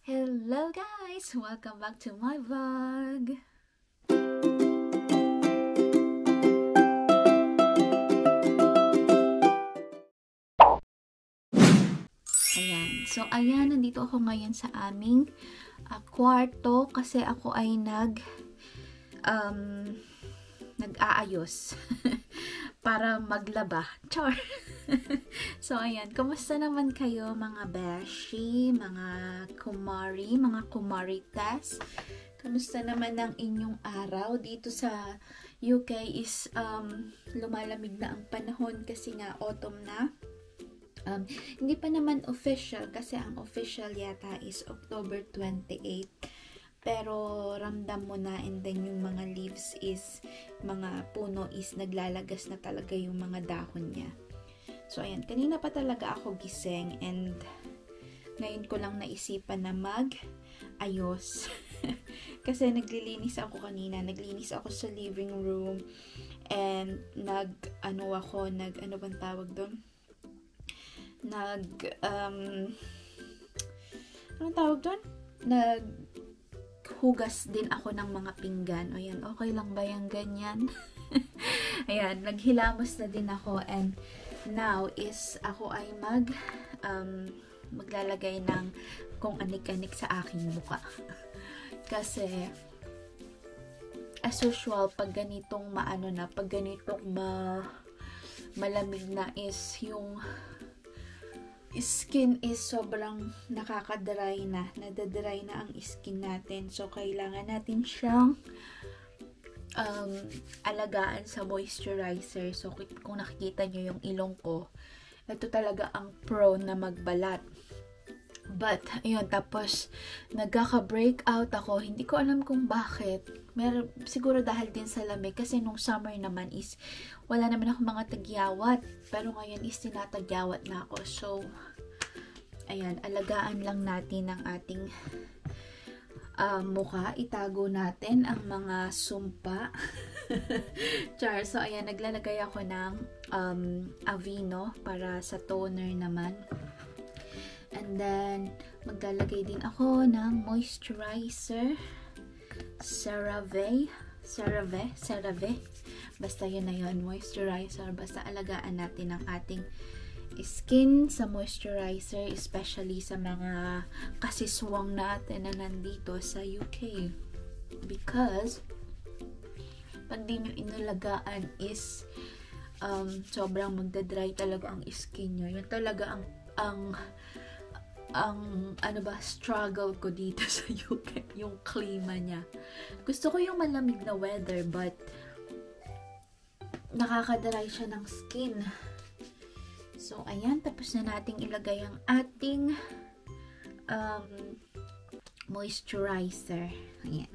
Hello guys! Welcome back to my vlog! Ayan, nandito ako ngayon sa aming kwarto kasi ako ay nag-aayos para maglaba. Char! So, ayan. Kamusta naman kayo mga beshi, mga kumari, mga kumaritas? Kamusta naman ang inyong araw? Dito sa UK is lumalamig na ang panahon kasi nga autumn na. Hindi pa naman official kasi ang official yata is October 28. Pero ramdam mo na, and then yung mga leaves is, mga puno is naglalagas na talaga yung mga dahon niya. So ayan, kanina pa talaga ako gising and ngayon ko lang naisipan na mag-ayos. Kasi naglilinis ako kanina, naglinis ako sa living room and ano bang tawag doon? Anong tawag doon? Naghugas din ako ng mga pinggan. O yan, okay lang ba yung ganyan? Ayan, naghilamos na din ako and now is ako ay maglalagay ng kung anik-anik sa aking mukha. Kasi as usual, pag ganitong malamig na is yung skin is sobrang nakaka-dry na. Nadadry na ang skin natin. So, kailangan natin siyang alagaan sa moisturizer. So, kung nakikita nyo yung ilong ko, ito talaga ang prone na magbalat. But, ayun, tapos, nagkaka-breakout ako. Hindi ko alam kung bakit. Siguro dahil din sa lamig. Kasi nung summer naman is, wala naman ako mga tagyawat. Pero ngayon is, tinatagyawat na ako. So, ayan, alagaan lang natin ang ating mukha. Itago natin ang mga sumpa. Char. So, ayan, naglalagay ako ng Aveeno para sa toner naman. And then, maglalagay din ako ng moisturizer. CeraVe. Basta yun na yun, moisturizer. Basta alagaan natin ang ating skin sa moisturizer, especially sa mga kasiswang natin na nandito sa UK. Because, pag di nyo inalagaan is, sobrang magdadry talaga ang skin nyo. Yun talaga ang struggle ko dito sa UK, yung klima niya. Gusto ko yung malamig na weather, but nakaka-dry siya ng skin. So, ayan, tapos na nating ilagay ang ating moisturizer. Ayan.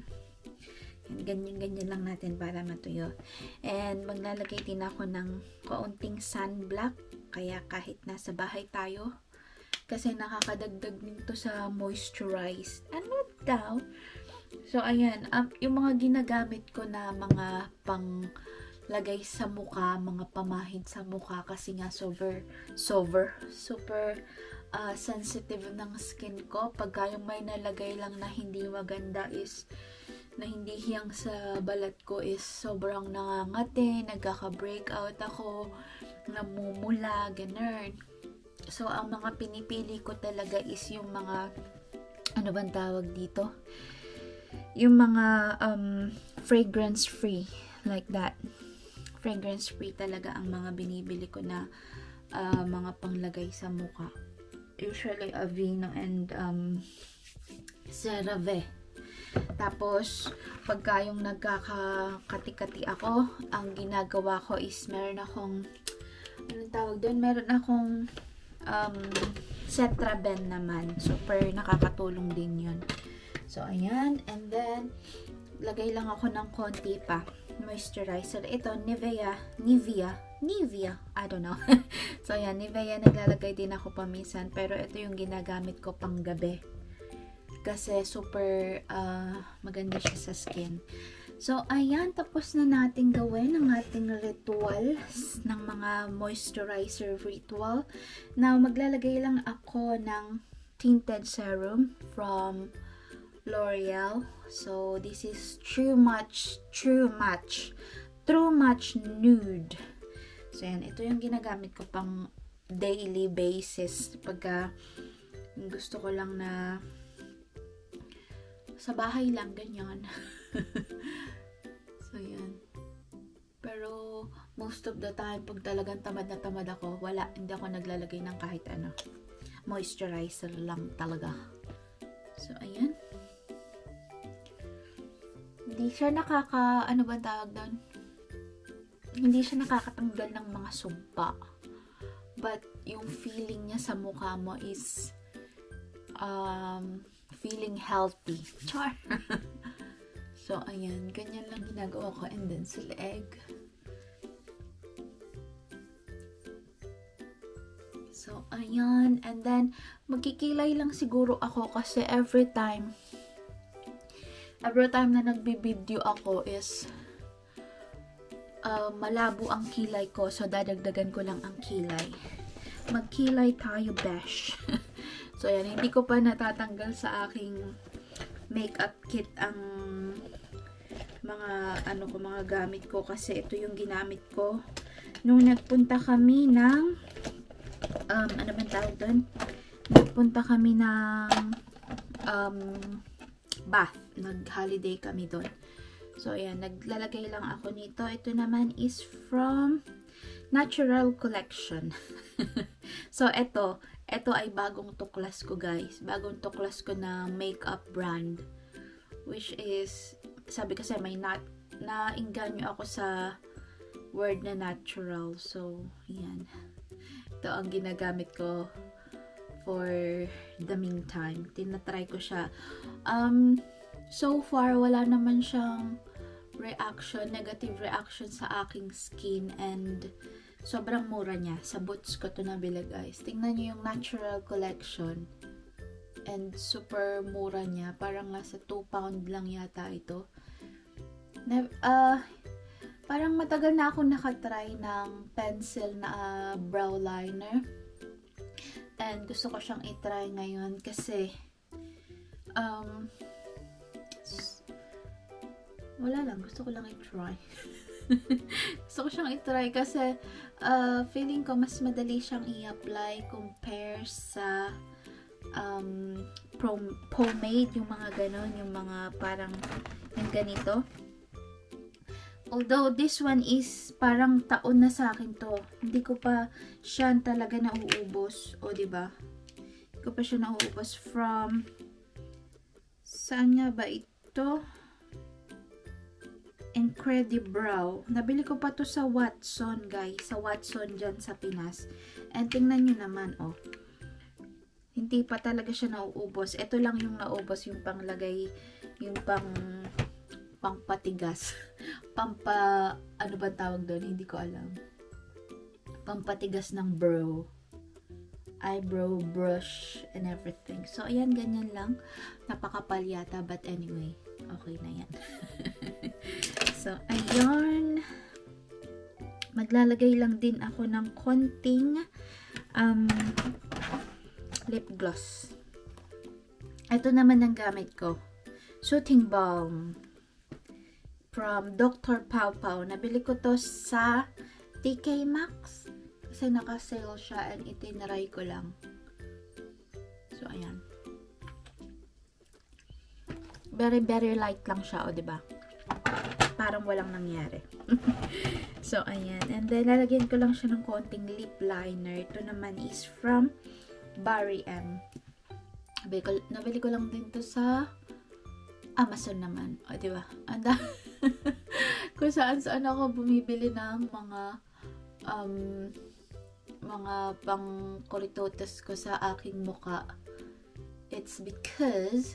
Ganyan lang natin para matuyo. And maglalagay din ako ng kaunting sunblock, kaya kahit nasa bahay tayo, kasi nakakadagdag nito sa moisturize. Ano daw? So, ayan. Yung mga ginagamit ko na mga panglagay sa mukha, mga pamahid sa mukha, kasi nga super sensitive ng skin ko. Pagka yung may nalagay lang na hindi maganda is, na hindi hiyang sa balat ko is sobrang nangangati, nagkaka-breakout ako, namumula, ganun. So, ang mga pinipili ko talaga is yung mga, ano bang tawag dito? Yung mga fragrance free, like that. Fragrance free talaga ang mga binibili ko na mga panglagay sa mukha. Usually Aveeno and CeraVe. Tapos, pagka yung nagkakati-kati ako, ang ginagawa ko is meron akong, anong tawag doon? Meron akong Cetraben naman. Super nakakatulong din yun. So, ayan. And then, lagay lang ako ng konti pa moisturizer. Ito, Nivea. I don't know. So, ayan. Nivea, naglalagay din ako paminsan. Pero ito yung ginagamit ko pang gabi. Kasi super maganda siya sa skin. So, ayan, tapos na natin gawin ang ating ritual ng mga moisturizer ritual. Now, maglalagay lang ako ng tinted serum from L'Oreal. So, this is True Match Nude. So, yan. Ito yung ginagamit ko pang daily basis. Pagka gusto ko lang na sa bahay lang, ganyan. So, yan. Pero, most of the time, pag talagang tamad na tamad ako, wala. Hindi ako naglalagay ng kahit ano. Moisturizer lang talaga. So, ayan. Hindi siya ano ba tawag doon? Hindi siya nakakatanggal ng mga sumpa. But, yung feeling niya sa mukha mo is feeling healthy. Char! So, ayan. Ganyan lang ginagawa ko. And then, sa leeg. So, ayan. And then, magkikilay lang siguro ako kasi every time na nagbi-video ako is malabo ang kilay ko. So, dadagdagan ko lang ang kilay. Magkilay tayo, besh. So, ayan. Hindi ko pa natatanggal sa aking makeup kit ang mga gamit ko kasi ito yung ginamit ko nung nagpunta kami ng ano ba tawag doon? Nagpunta kami ng Bath. Nag-holiday kami doon. So, ayan. Naglalagay lang ako nito. Ito naman is from Natural Collection. So, ito ay bagong tuklas ko, guys. Bagong tuklas ko na makeup brand. Which is, sabi kasi may nainganyo ako sa word na natural. So, yan. Ito ang ginagamit ko for the meantime. Tinatry ko siya. So far, wala naman siyang negative reaction sa aking skin, and sobrang mura niya. Sa Boots ko to nabili, guys. Tingnan niyo yung Natural Collection. And super mura niya. Parang nasa 2 pound lang yata ito. Parang matagal na ako nakatry ng pencil na brow liner. And gusto ko siyang itry ngayon kasi wala lang. Gusto ko lang i-try. Gusto ko siyang i-try kasi feeling ko mas madali siyang i-apply compare sa pomade, yung mga ganon, yung mga parang yung ganito. Although this one is parang taon na sa akin to. Hindi ko pa siya talaga nauubos. O, diba? Hindi ko pa siya nauubos from saan nga ba ito? Incredibrow. Nabili ko pa to sa Watson, guys. Sa Watson dyan sa Pinas. And tingnan nyo naman, oh. Hindi pa talaga siya nauubos. Ito lang yung naubos, yung panglagay, yung pangpatigas. Ano ba tawag doon? Hindi ko alam. Pampatigas ng brow. Eyebrow brush and everything. So, ayan, ganyan lang. Napakapal yata, but anyway, okay na yan. So, ayan. Maglalagay lang din ako ng konting lip gloss. Ito naman ang gamit ko. Soothing Balm from Dr. Pau Pau. Nabili ko to sa TK Maxx kasi naka-sale siya and itinaray ko lang. So, ayan. Very, very light lang siya, o, diba? Parang walang nangyari. So, ayan. And then, lalagyan ko lang siya ng konting lip liner. Ito naman is from Barry M. Nabili ko lang din to sa Amazon naman. O, diba? Anda. Kung saan ako bumibili ng mga pang-kuritotas ko sa aking muka. It's because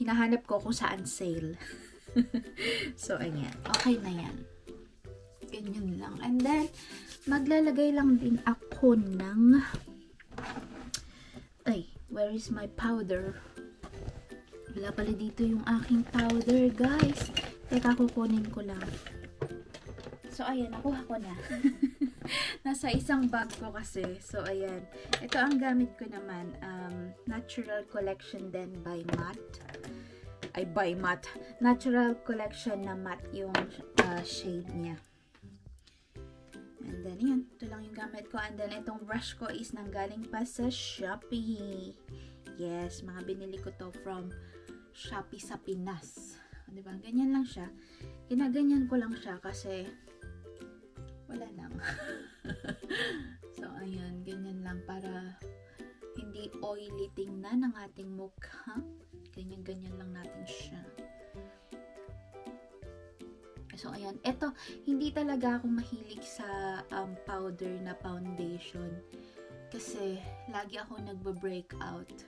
hinahanap ko kung saan sale. So, ayan. Okay na yan. Ganyan lang. And then, maglalagay lang din ako ng where is my powder? Wala pala dito yung aking powder, guys. Teka, kukunin ko lang. So, ayan. Nakuha ko na. Nasa isang bag ko kasi. So, ayan. Ito ang gamit ko naman. Natural Collection din by Matte. Ay, by Matte. Natural Collection na matte yung shade niya. And then, yun. Ito lang yung gamit ko. And then, itong brush ko is nanggaling pa sa Shopee. Yes, mga binili ko to from Shopee sa Pinas. Diba? Ganyan lang siya. Ginaganyan ko lang siya kasi wala lang. So, ayan. Ganyan lang para hindi oily tingnan ng ating mukha. Ganyan-ganyan lang natin siya. So, ayan. Ito, hindi talaga ako mahilig sa powder na foundation. Kasi, lagi ako nagba-breakout.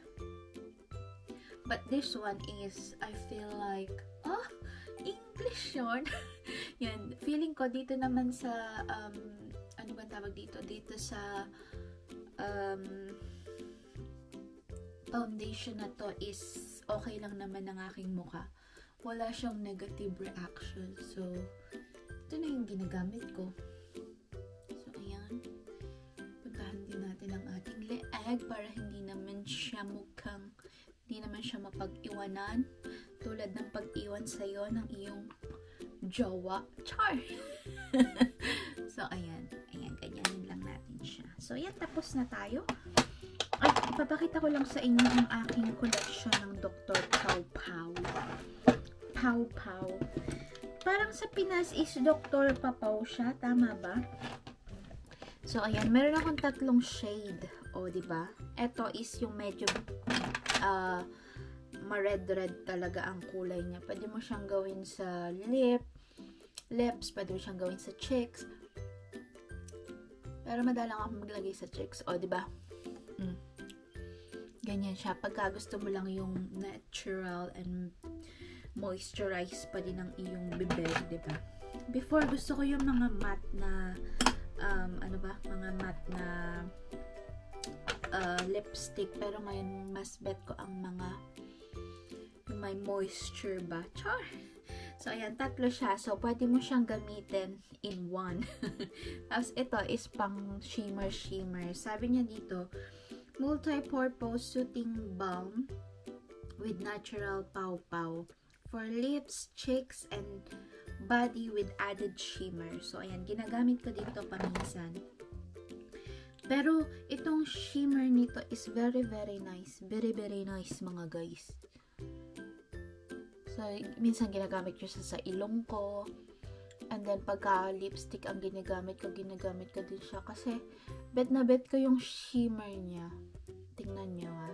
But this one is, I feel like, English yun. Yan. Feeling ko dito naman sa, ano ba tawag dito? Dito sa, foundation na to is okay lang naman ng aking mukha. Wala siyang negative reaction. So, ito na yung ginagamit ko. So, ayan. Puntahan din natin ang ating leeg para hindi naman siya mapag-iwanan. Tulad ng pag-iwan sa'yo ng iyong jowa. Char! So, ayan. Ayan, ganyanin lang natin siya. So, ayan, tapos na tayo. Ay, ipapakita ko lang sa inyo ang aking collection ng Dr. Pau Pau. Pau Pau. Parang sa Pinas is Dr. Papaw siya. Tama ba? So, ayan. Meron akong 3 shade. O, diba? Ito is yung medyo ma-red-red talaga ang kulay niya. Pwede mo siyang gawin sa lips. Pwede mo siyang gawin sa cheeks. Pero madalang ako maglagay sa cheeks. O, diba? Ganyan siya. Pagka gusto mo lang yung natural and moisturize pa din ang iyong bibig, diba? Before, gusto ko yung mga matte na mga matte na lipstick. Pero ngayon, mas bet ko ang mga may moisture ba? Char! So, ayan, 3 siya. So, pwede mo siyang gamitin in one. Tapos, ito is pang shimmer. Sabi niya dito, multi-purpose soothing balm with natural pawpaw for lips, cheeks, and body with added shimmer. So, ayan, ginagamit ko dito paminsan. Pero, itong shimmer nito is very, very nice. Very, very nice, mga guys. So, minsan ginagamit ko siya sa ilong ko. And then, pagka lipstick ang ginagamit ko din siya. Kasi, bet na bet ko yung shimmer niya. Tingnan nyo, ha.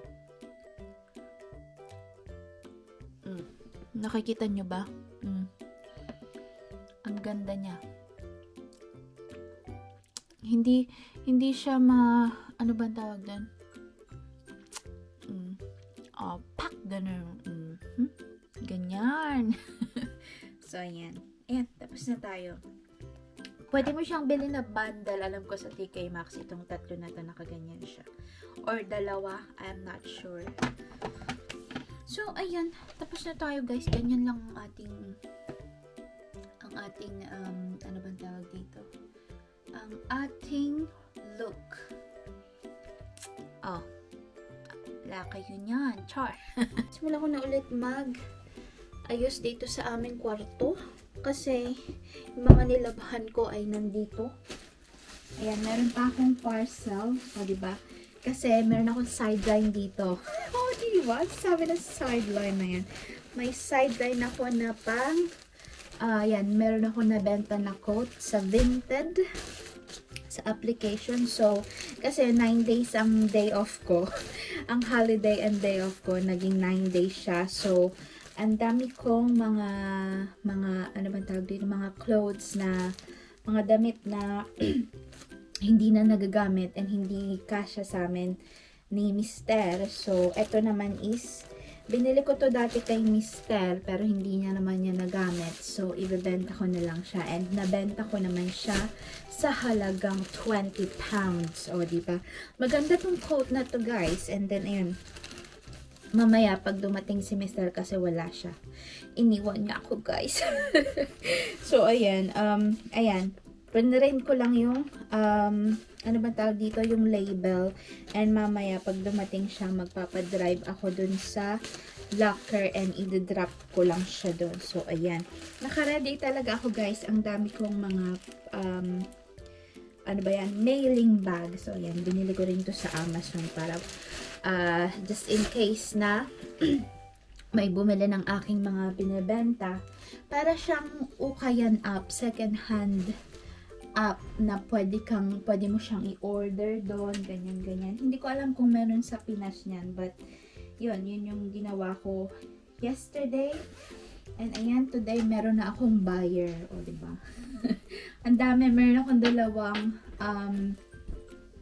Nakikita nyo ba? Ang ganda niya. Hindi siya ano ba ang tawag doon? Pak, ganun. Ganyan. So, ayan. Ayan, tapos na tayo. Pwede mo siyang bilhin na bundle. Alam ko sa TK Maxx, itong 3 na to, nakaganyan siya. Or 2, I'm not sure. So, ayan. Tapos na tayo, guys. Ganyan lang ang ating, ano bang tawag dito? Ang ating look. Oh. Wala kayo niyan. Char. Simula ko na ulit ayos dito sa aming kwarto. Kasi, yung mga nilabahan ko ay nandito. Ayan, meron pa akong parcel. O, diba? Kasi, meron akong sideline dito. O, diba? Sabi na sideline na yan. May sideline ako na ayan, meron ako nabenta na coat sa Vinted. Sa application. So, kasi 9 days ang day off ko. Ang holiday and day off ko, naging 9 days siya. So, ang dami kong mga ano bang tawag dito, mga clothes na, mga damit na hindi na nagagamit and hindi kasya sa amin ni Mister. So, eto naman is, binili ko to dati kay Mister, pero hindi niya naman niya nagamit. So, ibebenta ko na lang siya. And nabenta ko naman siya sa halagang 20 pounds. O, diba? Maganda tong coat na to, guys. And then, ayan. Mamaya, pag dumating si Mister kasi wala siya. Iniwan niya ako, guys. So, ayan. Ayan. Pinrint ko lang yung, ano ba tawag dito, yung label. And mamaya, pag dumating siya, magpapadrive ako dun sa locker and i-drop ko lang siya dun. So, ayan. Naka-ready talaga ako, guys. Ang dami kong mga, ano ba yan, mailing bag. So, ayan. Binili ko rin to sa Amazon para, just in case na may bumili ng aking mga binibenta. Para siyang ukayan up, second hand app na pwede mo siyang i-order doon, ganyan. Hindi ko alam kung meron sa Pinas niyan, but yun yung ginawa ko yesterday. And ayan, today meron na akong buyer, o diba? Ang dami, meron akong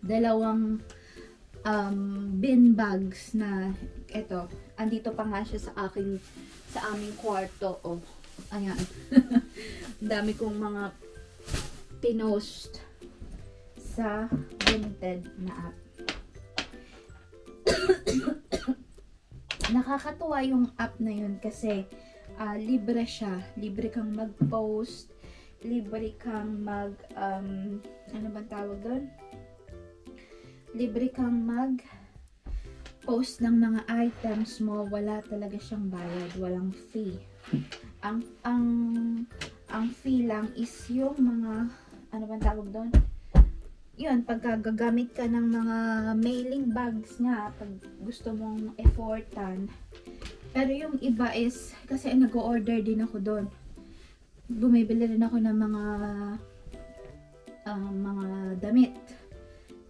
dalawang bin bags na eto, andito pa nga siya sa aming kwarto, oh. Ayan. Ang dami kong mga pinost sa Vinted na app. Nakakatuwa yung app na yun kasi libre siya. Libre kang mag-post, libre kang ano ba tawag doon? Libre kang mag-post ng mga items mo. Wala talaga siyang bayad. Walang fee. Ang fee lang is yung mga, ano bang tawag doon? Yun, pagka gagamit ka ng mga mailing bags nga, pag gusto mong effortan. Pero yung iba is, kasi nag-order din ako doon. Bumibili rin ako ng mga damit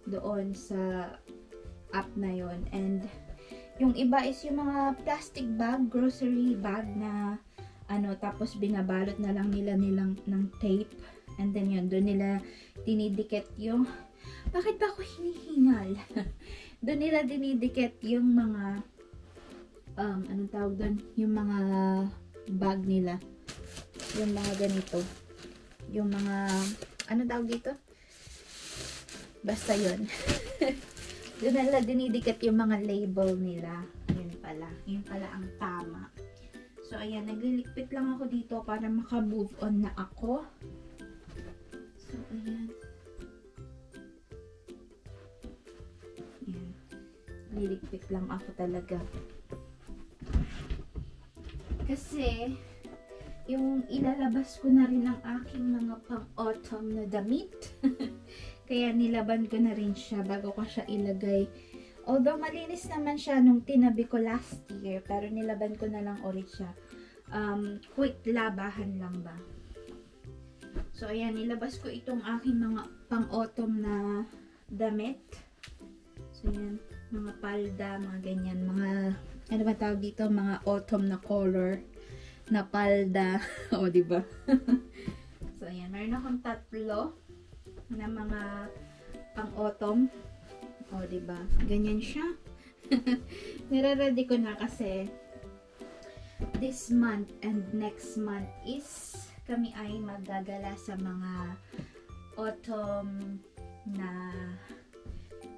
doon sa app na yon. And yung iba is yung mga plastic bag, grocery bag na tapos binabalot na lang nila ng tape. And then yun, doon nila dinidikit yung, bakit ba ako hinihingal? Doon nila dinidikit yung mga, anong tawag doon? Yung mga bag nila. Yung mga ganito. Yung mga, anong tawag dito? Basta yun. Doon nila dinidikit yung mga label nila. Yun pala. Yun pala ang tama. So, ayan, naglilikpit lang ako dito para maka-move on na ako. So, ayan. Ayan. Lilikpit lang ako talaga. Kasi, yung ilalabas ko na rin ang aking mga pang-autumn na damit. Kaya nilaban ko na rin siya bago ko siya ilagay. Although malinis naman siya nung tinabi ko last year, pero nilaban ko na lang ulit siya. Quick labahan lang ba. So ayan, nilabas ko itong aking mga pang-autumn na damit. So ayan, mga palda, mga ganyan, mga, ano ba tawag dito, mga autumn na color na palda. O, diba? So ayan, meron akong tatlo na mga pang-autumn. O, diba? Ganyan siya. Nire-ready ko na kasi this month and next month is kami ay magagala sa mga autumn na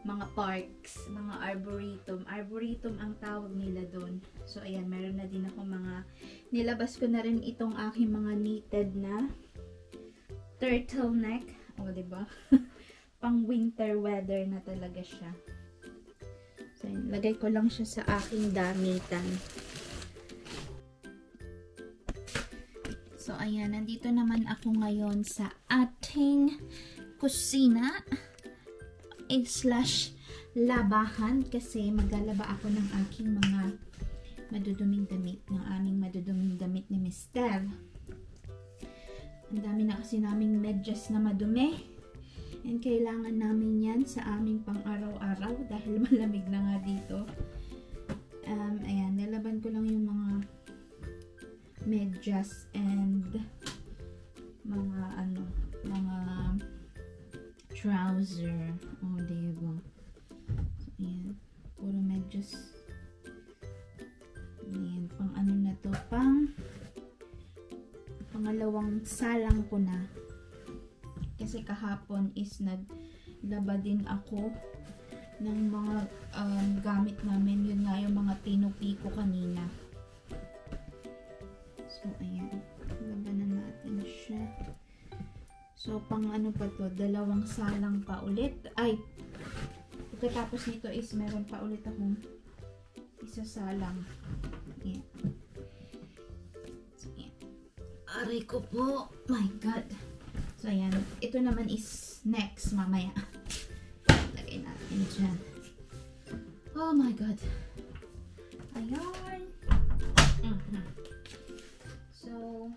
mga parks, mga arboretum. Arboretum ang tawag nila doon. So, ayan, meron na din ako mga, nilabas ko na rin itong aking mga knitted na turtleneck. O, diba? Pang winter weather na talaga siya. So, lagay ko lang siya sa aking damitan. So, ayan. Nandito naman ako ngayon sa ating kusina / labahan kasi maglalaba ako ng aking mga maduduming damit, ng aming maduduming damit ni Mister. Ang dami na kasi naming medyas na madumi. And kailangan namin yan sa aming pang-araw-araw dahil malamig na nga dito. Ayan, nalaban ko lang yung mga medyas and mga mga trouser. O, diba? So, ayan. Puro medyas. Ayan, pang ano na to, pangalawang salang ko na. Kasi kahapon is naglaba din ako ng mga gamit namin. Yun nga yung mga tinupi ko kanina. So, ayan. Labanan natin siya. So, pang ano pa to, 2 salang pa ulit. Ay, pagkatapos nito is meron pa ulit akong isasalang. Ayan. So, ayan. Aray ko po. My God. So, ayan. Ito naman is next mamaya. Lagay natin dyan. Oh my God. Ayan. So,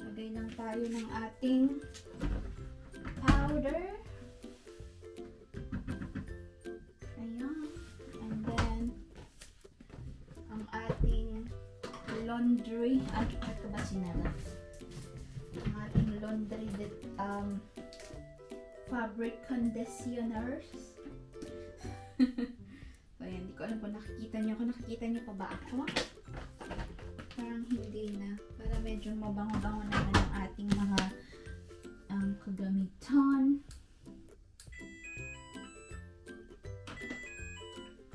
lagay lang tayo ng ating powder. Ayan. And then, ang ating laundry. Ito ba sinala? Ang ating laundry fabric conditioners. So, ayan. Hindi ko alam kung nakikita niyo ako. Nakikita niyo pa ba ako? Parang hindi na. Para medyo mabango-bango naman ang ating mga kagamitan.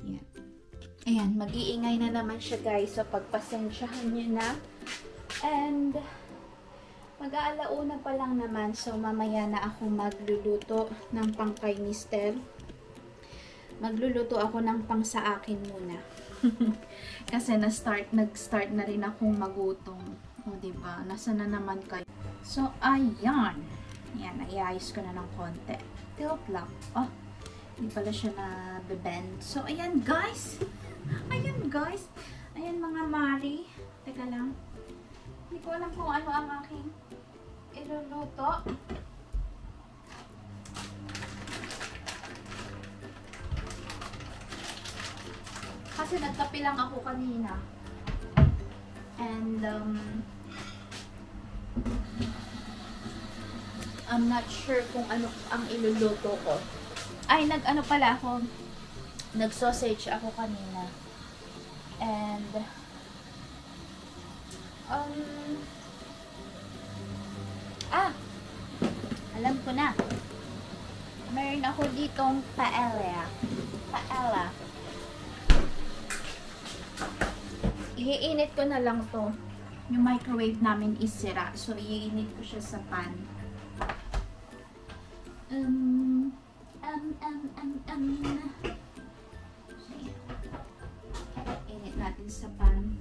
Ayan. Ayan. Mag-iingay na naman siya, guys. So, pagpasensyahan niyo na. And, mag-aalauna pa lang naman. So, mamaya na ako magluluto ng pang kay Mister. Magluluto ako ng pang sa akin muna. Kasi nag-start na rin akong magutom. O, diba? Nasa na naman kayo? So, ayan. Ayan, naiayos ko na ng konti. Tilt lang. Oh, hindi pala siya na-bend. So, ayan, guys. Ayan, guys. Ayan, mga Mari. Teka lang. Hindi ko alam kung ano ang aking iluluto. Kasi nagkape lang ako kanina. And, I'm not sure kung ano ang iluluto ko. Ay, nag-ano pala ako. Nag-sausage ako kanina. And, alam ko na. Meron ako ditong paella. Paella. Iinit ko na lang to. Yung microwave namin is sira. So, iinit ko siya sa pan. So, init natin sa pan.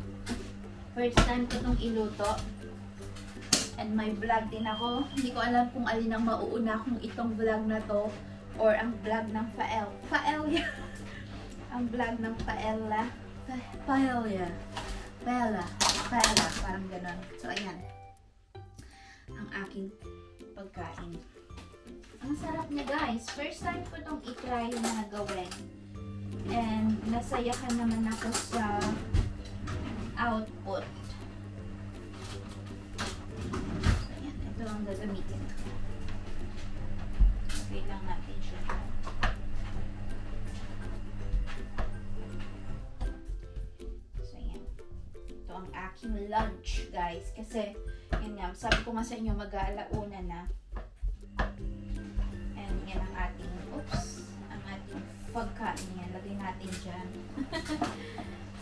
First time ko itong iluto. And may vlog din ako. Hindi ko alam kung alin ang mauuna kung itong vlog na to or ang vlog ng paella. Ang vlog ng paella. Paella, parang ganon. So, ayan. Ang aking pagkain. Ang sarap niya, guys. First time ko itong i-try na gawin. And, nasayahan naman ako sa output. So, ayan. Ito ang gagamitin ko. Okay lang natin siya. Ang aking lunch, guys. Kasi, yun nga, sabi ko nga sa inyo, mag-aalauna na. And, yan ang ating, ang ating pagkain yan. Lagay natin dyan.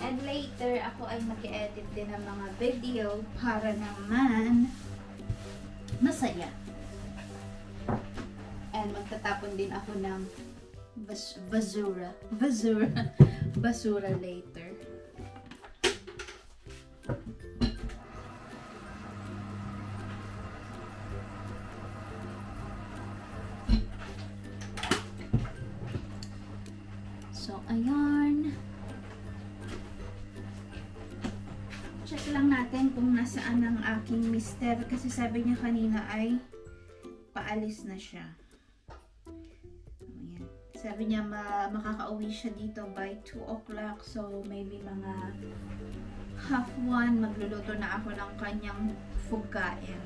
And later, ako ay mag-edit din ng mga video para naman masaya. And, magtatapon din ako ng basura later. So, ayan. Check lang natin kung nasaan ang aking mister. Kasi sabi niya kanina ay paalis na siya. Ayan. Sabi niya makakauwi siya dito by 2 o'clock. So, maybe mga 1:30 magluluto na ako ng kanyang fugkain.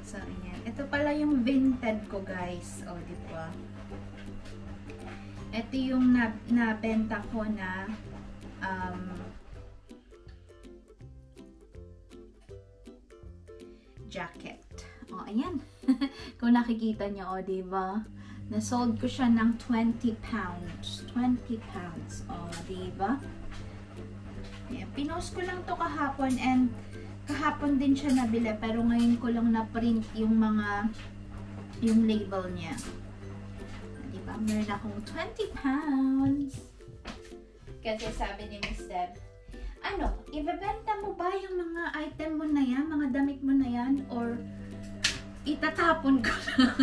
So, ayan. Ito pala yung vinted ko, guys. O, diba? Ito yung nabenta ko na jacket. O, ayan. Kung nakikita nyo, o, diba? Nasold ko siya ng 20 pounds. 20 pounds. O, diba? Ayan. Pinost ko lang to kahapon and Kahapon din siya nabili, pero ngayon ko lang na-print yung label niya. Diba? Meron akong 20 pounds. Kasi sabi ni Miss Deb, ano, ibebenta mo ba yung mga item mo na yan, mga damit mo na yan, or itatapon ko na?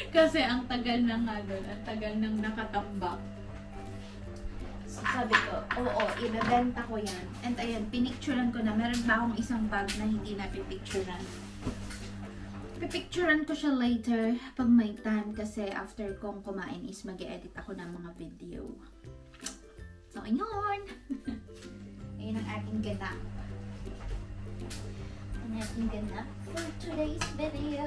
Kasi ang tagal na nga doon, ang tagal nang nakatambak. So sabi ko, oo, ibebenta ko yan. And ayan, pinicturean ko na. Meron pa akong isang bag na hindi na pipicturean. Pipicturean ko siya later pag may time kasi after kong kumain is mag-edit ako ng mga video. So, ayun. Ayun ang ating ganap. Ang ating ganap for today's video.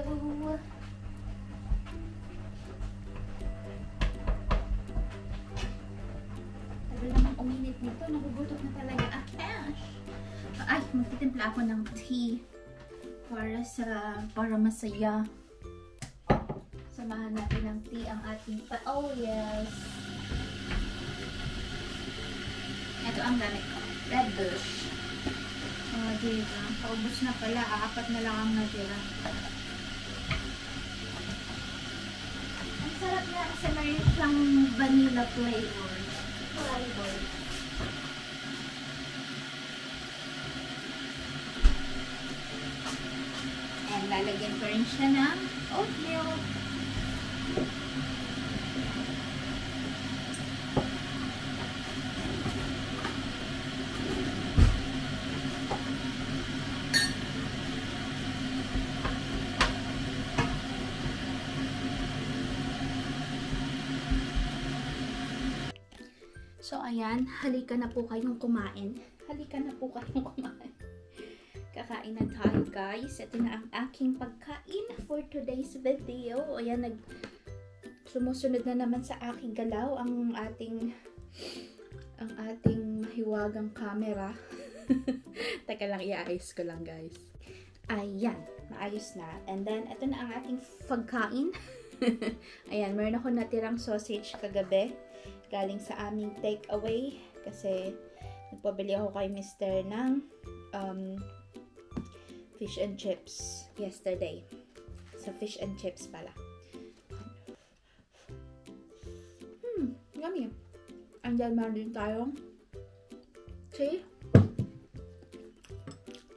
Tagal naman uminit nito. Nagugutot na talaga ang cash. Ay, magtitimpla ako ng tea para masaya. Samahan natin ng tea ang ating pa-oyas. Ito ang gamit ko. Red Bush. Diba? Paubos na pala. 4 na lang ang natira. Ang sarap na kasi may isang vanilla flavor. And lalagyan ko rin siya ng oatmeal. So, ayan. Halika na po kayong kumain. Halika na po kayong kumain. Kakain na tayo, guys. Ito na ang aking pagkain for today's video. Ayan, sumusunod na naman sa aking galaw ang ating mahiwagang camera. Teka lang, i-ayos ko lang, guys. Ayan, maayos na. And then, ito na ang ating pagkain. Ayan, meron ako natirang sausage kagabi. Galing sa aming takeaway. Kasi, nagpabili ako kay Mr. ng fish and chips yesterday. Sa fish and chips pala. Yummy. And then, meron din tayong tea.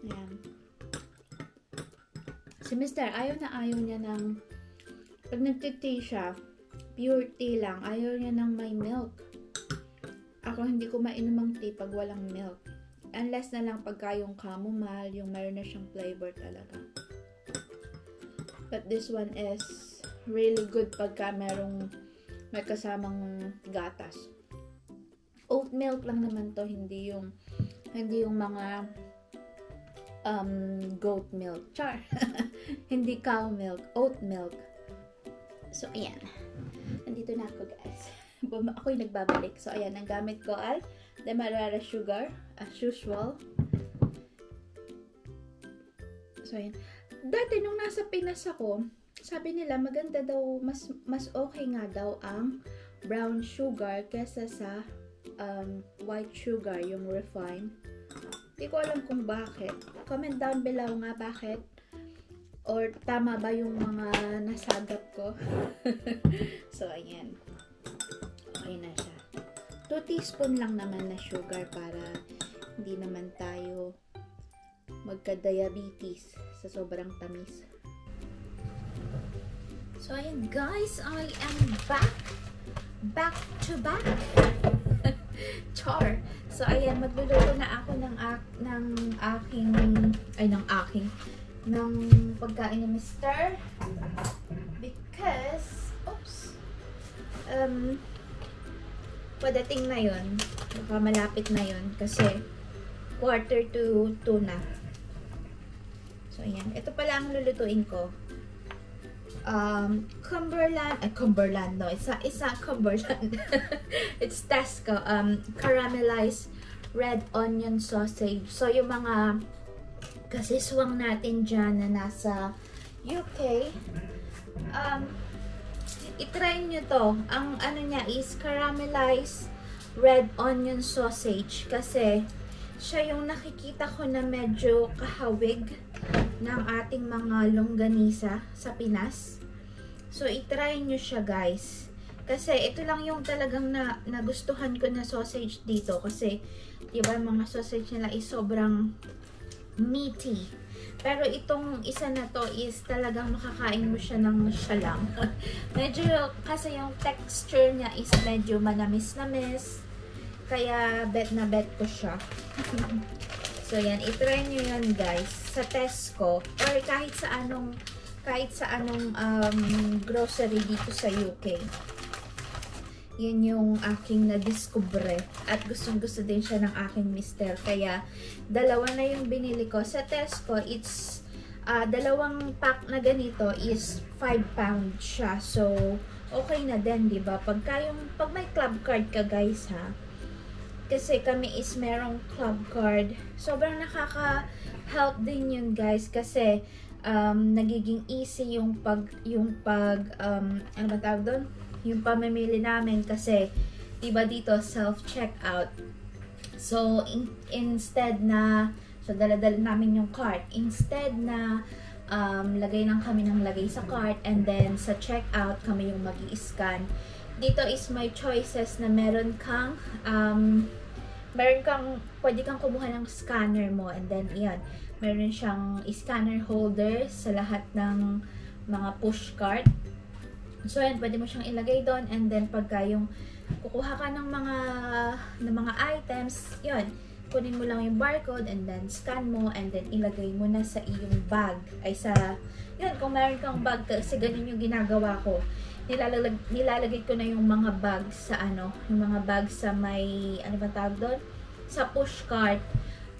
Ayan. Si Mr. ayaw niya ng pag nagtitea siya, pure tea lang. Ayaw niya ng may milk. Ako hindi ko mainom ang tea pag walang milk. Unless na lang pagka yung chamomile, yung mayroon na siyang flavor talaga. But this one is really good pagka may kasamang gatas. Oat milk lang naman to, hindi yung mga goat milk. Char! Hindi cow milk, oat milk. So, ayan. Nandito na ako, guys. Ako'y nagbabalik. So, ayan. Ang gamit ko ay Demerara sugar, as usual. So, ayan. Dati, nung nasa Pinas ako, sabi nila, maganda daw, mas okay nga daw ang brown sugar kesa sa white sugar, yung refined. Hindi ko alam kung bakit. Comment down below nga bakit. Or tama ba yung mga nasagap ko? So, ayan. Okay na siya. 2 teaspoon lang naman na sugar para hindi naman tayo magka-diabetes sa sobrang tamis. So, ayan guys. I am back. Back to back. Char. So, ayan. Magluluto na ako ng pagkain ni Mr. Because, padating na yun. Baka malapit na yun. Kasi, 1:45 na. So, ayan. Ito pala ang lulutuin ko. Cumberland, no. It's not Cumberland. It's Tesco. Caramelized red onion sausage. So, yung mga kasiswang natin dyan na nasa UK, itry nyo to. Ang ano niya is caramelized red onion sausage kasi Siya yung nakikita ko na medyo kahawig ng ating mga longganisa sa Pinas. So, itry nyo siya guys. Kasi ito lang yung talagang nagustuhan ko na sausage dito. Kasi, diba, mga sausage nila is sobrang meaty. Pero itong isa na to is talagang makakain mo siya ng siya lang. Medyo, kasi yung texture niya is medyo manamis-namis. Kaya, bet na bet ko siya. So, yan. I-try nyo yan, guys. Sa Tesco. Or kahit sa anong grocery dito sa UK. Yan yung aking na-discover. At gustong-gusto din siya ng aking mister. Kaya, dalawa na yung binili ko. Sa Tesco, it's dalawang pack na ganito is 5 pounds siya. So, okay na din, diba? Pag may club card ka, guys, ha? Kasi kami is merong club card. Sobrang nakaka-help din yun, guys. Kasi, nagiging easy yung ano ba tawag doon? Yung pamimili namin. Kasi, diba dito, self-checkout. So, instead na, so, dala-dala namin yung cart. Instead na, lagay lang kami ng lagay sa cart. And then, sa checkout, kami yung mag-i-scan. Dito is my choices na meron kang pwede kang kumuha ng scanner mo, and then iyan, meron siyang scanner holder sa lahat ng mga push cart. So yan, pwede mo siyang ilagay doon, and then pagka yung kukuha ka ng mga items, yun, kunin mo lang yung barcode, and then scan mo, and then ilagay mo na sa iyong bag. Yun, kung meron kang bag, kasi ganun yung ginagawa ko. Nilalagay ko na yung mga bag sa yung mga bag sa may, ano ba tawag doon? Sa push cart,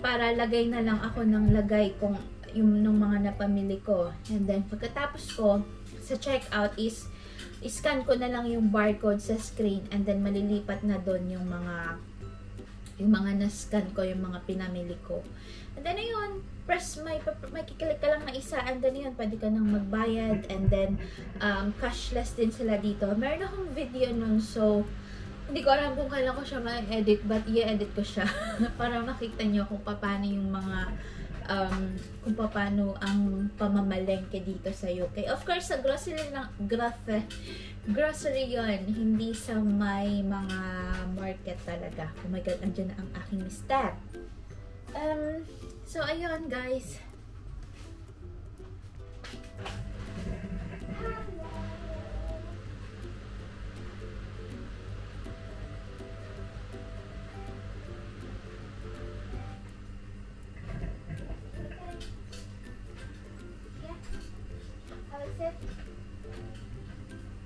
para lagay na lang ako ng lagay kung yung nung mga napamili ko. And then, pagkatapos ko, sa checkout is, scan ko na lang yung barcode sa screen, and then malilipat na doon yung mga na-scan ko, yung mga pinamili ko. And then, ayun, may kiklik ka lang na isa, and then yun, pwede ka nang magbayad, and then, cashless din sila dito. Meron akong video nun, so, hindi ko alam kung kailan ko siya ma-edit, but i-edit ko siya, para makita nyo kung paano yung mga, kung paano ang pamamalengke dito sa UK. Of course, sa grocery yun, hindi sa may mga market talaga. Oh my God, andyan na ang aking mister. So, ayun guys.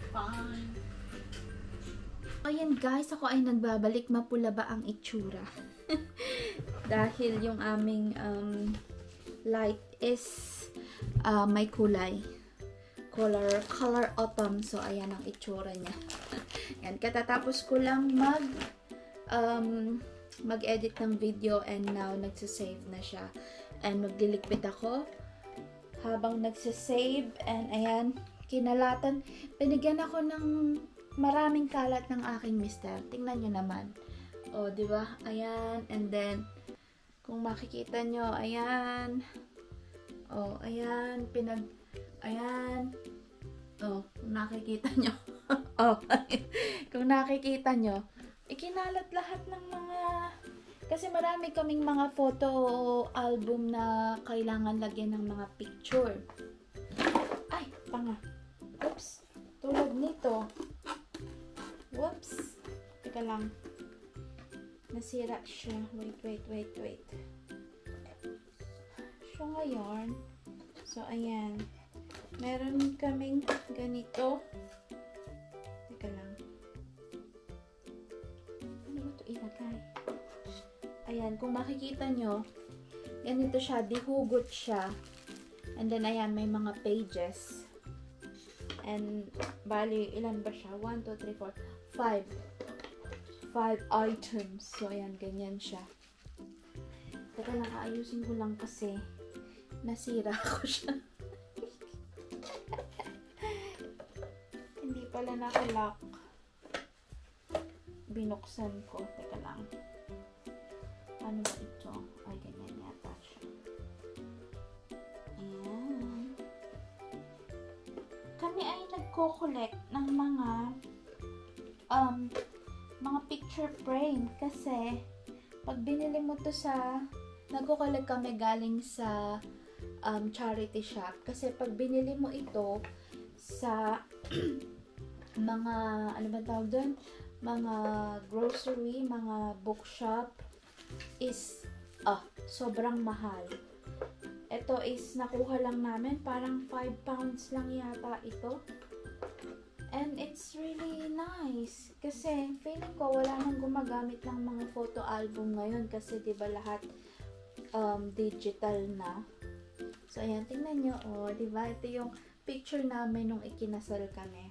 Fine. Ayan guys, ako ay nagbabalik. Mapula ba ang itsura? Dahil yung aming light is may kulay. Color autumn. So, ayan ang itsura niya. Yan, katatapos ko lang mag-edit ng video, and now nagsasave na siya. And magliligpit ako habang nagsasave, and ayan, kinalatan. Binigyan ako ng maraming kalat ng aking mister. Tingnan nyo naman. O, di ba? Ayan. And then, kung makikita nyo, ayan. O, ayan. Ayan. O, kung nakikita nyo. O, kung nakikita nyo, ikinalat lahat ng mga, kasi marami kaming mga photo album na kailangan lagyan ng mga picture. Ay, panga. Oops. Tulad nito. Whoops. Teka lang. Nasira siya. Wait. So, ngayon. So, ayan. Meron kaming ganito. Teka lang. Ano ba ito ilagay? Ayan. Kung makikita nyo, ganito siya. Dihugot siya. And then, ayan. May mga pages. And, bali, ilan ba siya? 1, 2, 3, 4, 5 items. So, ayan, ganyan siya. Teka lang, aayusin ko lang kasi nasira ko siya. Hindi pala nakalock. Binuksan ko. Teka lang. Paano ba ito? Ay, ganyan yata siya. Ayan. Kami ay nagko-collect ng mga picture frame kasi pag binili mo to sa nagko-collect kami galing sa charity shop kasi pag binili mo ito sa mga ano ba tawag doon, mga grocery, mga bookshop is sobrang mahal. Ito is nakuha lang namin, parang 5 pounds lang yata ito. And it's really nice. Kasi feeling ko wala nang gumagamit ng mga photo album ngayon kasi 'di ba lahat digital na. So ayan, tingnan nyo, 'di ba? Ito yung picture namin nung ikinasal kami.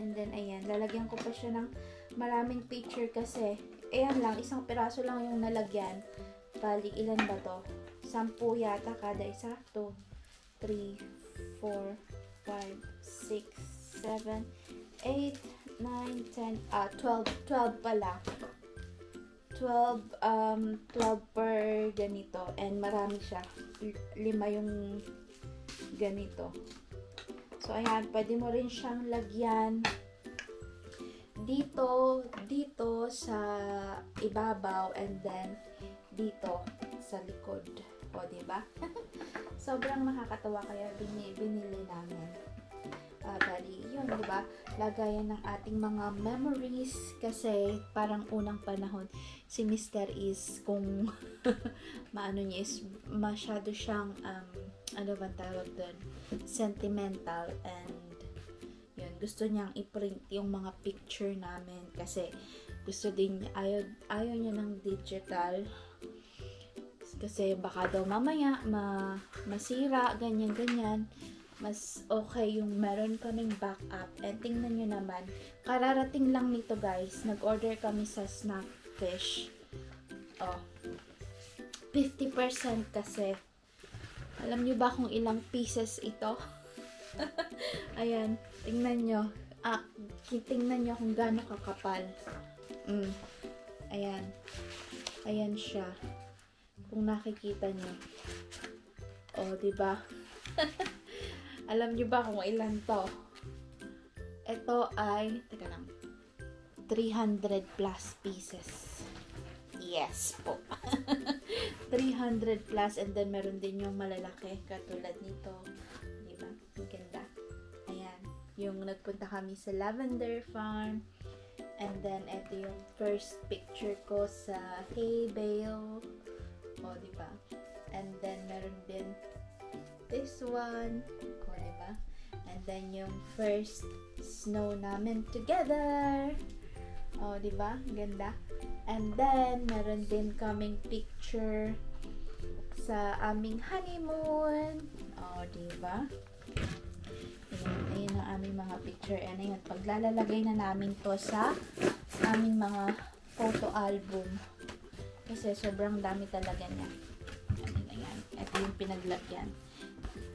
And then ayan, lalagyan ko pa siya ng maraming picture kasi ayan lang, isang piraso lang yung nalagyan. Bali, ilan ba to? 10 yata kada isa. 2, 3, 4, 5, 6, 7, 8, 9, 10, 12 pala. 12 per ganito. And marami siya. 5 yung ganito. So, ayan. Pwede mo rin siyang lagyan dito sa ibabaw and then dito sa likod. O, diba? Sobrang nakakatawa kaya binili namin. Bali, yun, diba? Lagayan ng ating mga memories kasi parang unang panahon si Mr. is kung maano niya is masyado siyang ano bang tawag doon? Sentimental and yun, gusto niyang i-print yung mga picture namin kasi gusto din ayaw niya ng digital kasi baka daw mamaya masira, ganyan. Mas okay yung meron kaming backup. And tingnan nyo naman, kararating lang nito guys. Nag-order kami sa Snackfish. 50% kasi. Alam nyo ba kung ilang pieces ito? Ayan, tingnan nyo. Tingnan nyo kung gaano kakapal. Ayan. Ayan siya. Kung nakikita nyo. Diba? Alam nyo ba kung ilan to? Ito ay, teka lang, 300 plus pieces. Yes po. 300 plus and then meron din yung malalaki katulad nito. Diba? Ang ganda. Ayan. Yung nagpunta kami sa Lavender Farm. And then, ito yung first picture ko sa hay bale. Diba? And then, meron din this one. Diba? And then, yung first snow namin together. Diba? Ganda. And then, meron din kaming picture sa aming honeymoon. Diba? Ayan ang aming mga picture. And ayun, paglalagay na namin to sa aming mga photo album. Kasi sobrang dami talaga niya. Ayan. Ito yung pinaglagyan.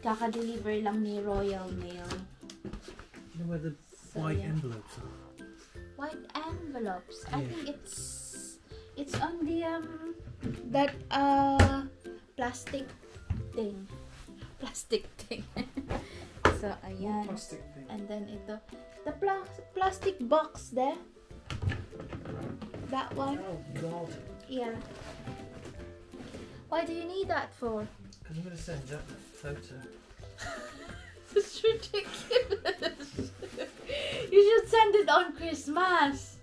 Kaka-deliver lang ni Royal Mail. You know where the white envelopes are? White envelopes? Yeah. I think it's on the that plastic thing. So ayan. Plastic thing. And then ito, the plastic box there. That one. Oh God. Yeah. Why do you need that for? Because I'm going to send Jack a photo. It's ridiculous. You should send it on Christmas.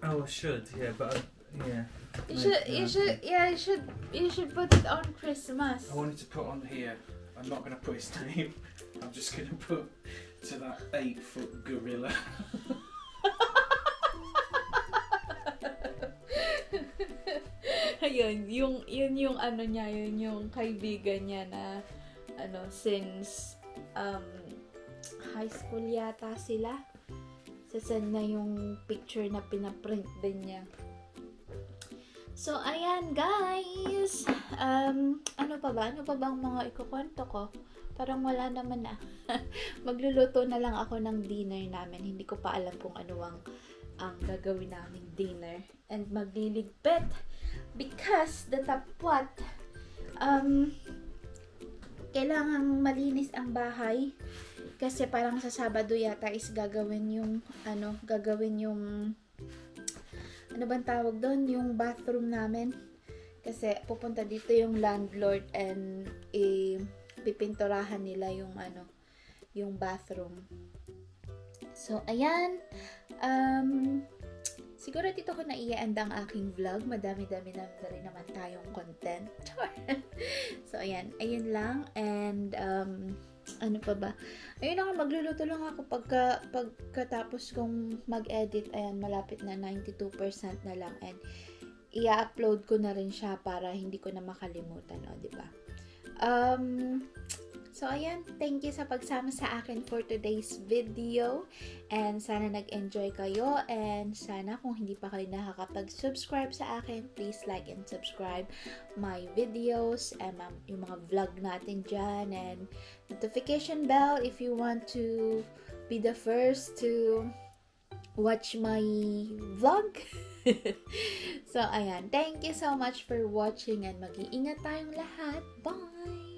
Oh, I should. Yeah, but yeah. You should put it on Christmas. I wanted to put on here. I'm not going to put his name. I'm just going to put to that 8-foot gorilla. Ayun, yung ano niya, yun yung kaibigan niya na since high school yata sila. Sasend na yung picture na pinaprint din niya. So, ayan guys. Ano pa ba ang mga ikukwento ko? Parang wala naman na. Magluluto na lang ako ng dinner namin. Hindi ko pa alam kung ano ang ang gagawin naming dinner. And magliligpit because the tapwat, kailangang malinis ang bahay. Kasi parang sa Sabado yata is gagawin yung, ano bang tawag doon? Yung bathroom namin. Kasi pupunta dito yung landlord and pipinturahan nila yung, yung bathroom. So, ayan. Siguro dito ko na i-end ang aking vlog. Madami-dami na rin naman tayong content. So, ayan. Ayun lang. And, ano pa ba? Ayun ako, magluluto lang ako pagkatapos kong mag-edit. Ayan, malapit na 92% na lang. And, i-upload ko na rin siya para hindi ko na makalimutan. O, diba? So, ayan. Thank you sa pagsama sa akin for today's video. And sana nag-enjoy kayo. And sana kung hindi pa kayo nakakapag-subscribe sa akin, please like and subscribe my videos and yung mga vlog natin dyan. And notification bell if you want to be the first to watch my vlog. So, ayan. Thank you so much for watching and mag-iingat tayong lahat. Bye!